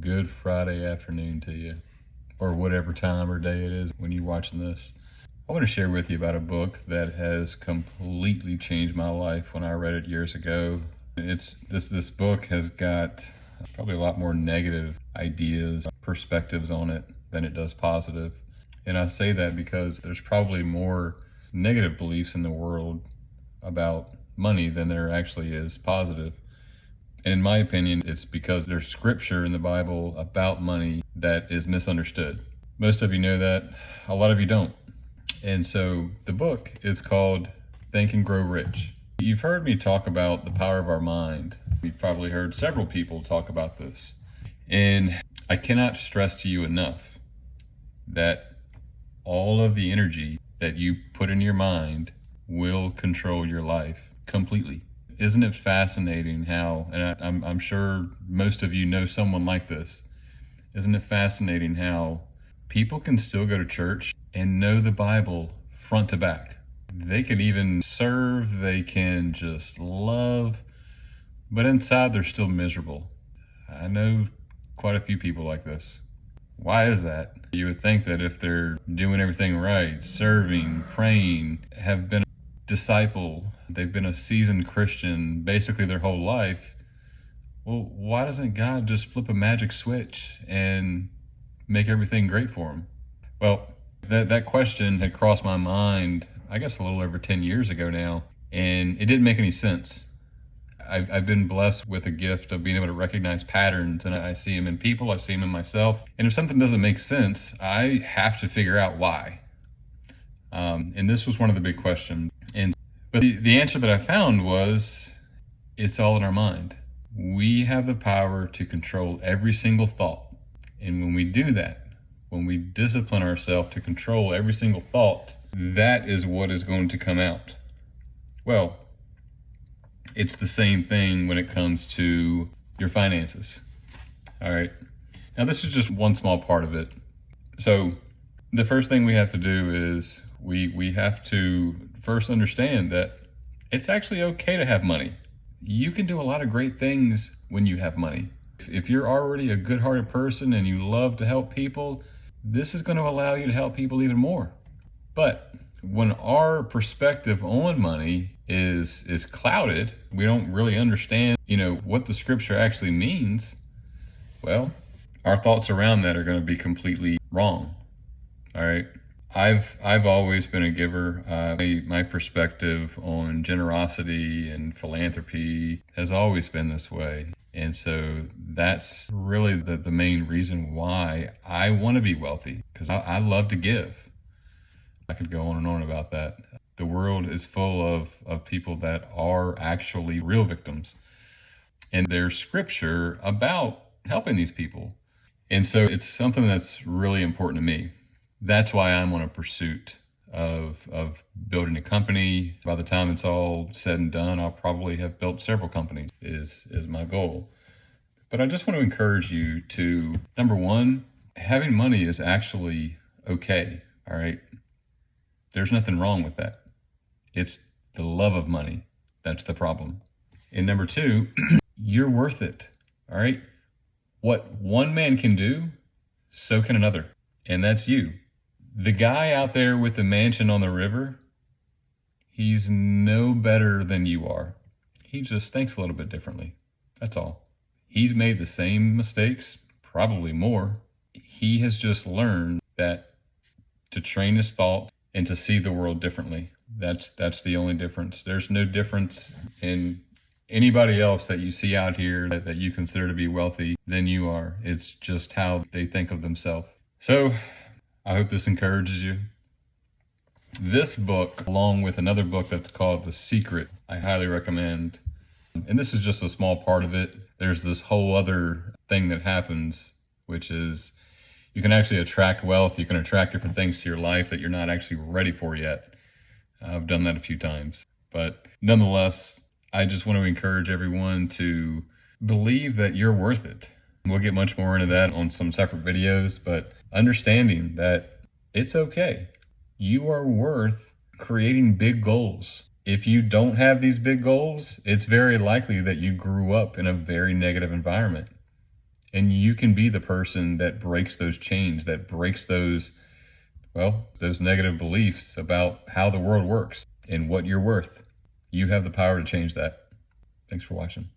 Good Friday afternoon to you, or whatever time or day it is when you're watching this. I want to share with you about a book that has completely changed my life when I read it years ago. This book has got probably a lot more negative ideas, perspectives on it than it does positive. And I say that because there's probably more negative beliefs in the world about money than there actually is positive. And in my opinion, it's because there's scripture in the Bible about money that is misunderstood. Most of you know that, a lot of you don't. And so the book is called Think and Grow Rich. You've heard me talk about the power of our mind. You've probably heard several people talk about this. And I cannot stress to you enough that all of the energy that you put in your mind will control your life completely. Isn't it fascinating how, and I'm sure most of you know someone like this, isn't it fascinating how people can still go to church and know the Bible front to back? They can even serve, they can just love, but inside they're still miserable. I know quite a few people like this. Why is that? You would think that if they're doing everything right, serving, praying, have been disciple, they've been a seasoned Christian basically their whole life, well, why doesn't God just flip a magic switch and make everything great for them? Well, that question had crossed my mind, I guess a little over 10 years ago now, and it didn't make any sense. I've been blessed with a gift of being able to recognize patterns, and I see them in people, I see them in myself, and if something doesn't make sense, I have to figure out why. And this was one of the big questions. But the answer that I found was, it's all in our mind. We have the power to control every single thought. And when we do that, when we discipline ourselves to control every single thought, that is what is going to come out. Well, it's the same thing when it comes to your finances. All right. Now, this is just one small part of it. So the first thing we have to do is we have to first understand that it's actually okay to have money. You can do a lot of great things when you have money. If you're already a good-hearted person and you love to help people, this is going to allow you to help people even more. But when our perspective on money is clouded, we don't really understand, what the scripture actually means, well, our thoughts around that are going to be completely wrong. All right. I've always been a giver. My perspective on generosity and philanthropy has always been this way. And so that's really the main reason why I want to be wealthy, because I love to give. I could go on and on about that. The world is full of people that are actually real victims. And there's scripture about helping these people. And so it's something that's really important to me. That's why I'm on a pursuit of building a company. By the time it's all said and done, I'll probably have built several companies is my goal. But I just want to encourage you to, number one, having money is actually okay. All right. There's nothing wrong with that. It's the love of money that's the problem. And number two, you're worth it. All right. What one man can do, so can another. And that's you. The guy out there with the mansion on the river, he's no better than you are. He just thinks a little bit differently. That's all. He's made the same mistakes, probably more. He has just learned that to train his thought and to see the world differently. That's the only difference. There's no difference in anybody else that you see out here that you consider to be wealthy than you are. It's just how they think of themselves. So I hope this encourages you. This book, along with another book that's called The Secret, I highly recommend. And this is just a small part of it. There's this whole other thing that happens, which is you can actually attract wealth. You can attract different things to your life that you're not actually ready for yet. I've done that a few times. But nonetheless, I just want to encourage everyone to believe that you're worth it. We'll get much more into that on some separate videos, but understanding that it's okay. You are worth creating big goals. If you don't have these big goals, it's very likely that you grew up in a very negative environment. And you can be the person that breaks those chains, that breaks those negative beliefs about how the world works and what you're worth. You have the power to change that. Thanks for watching.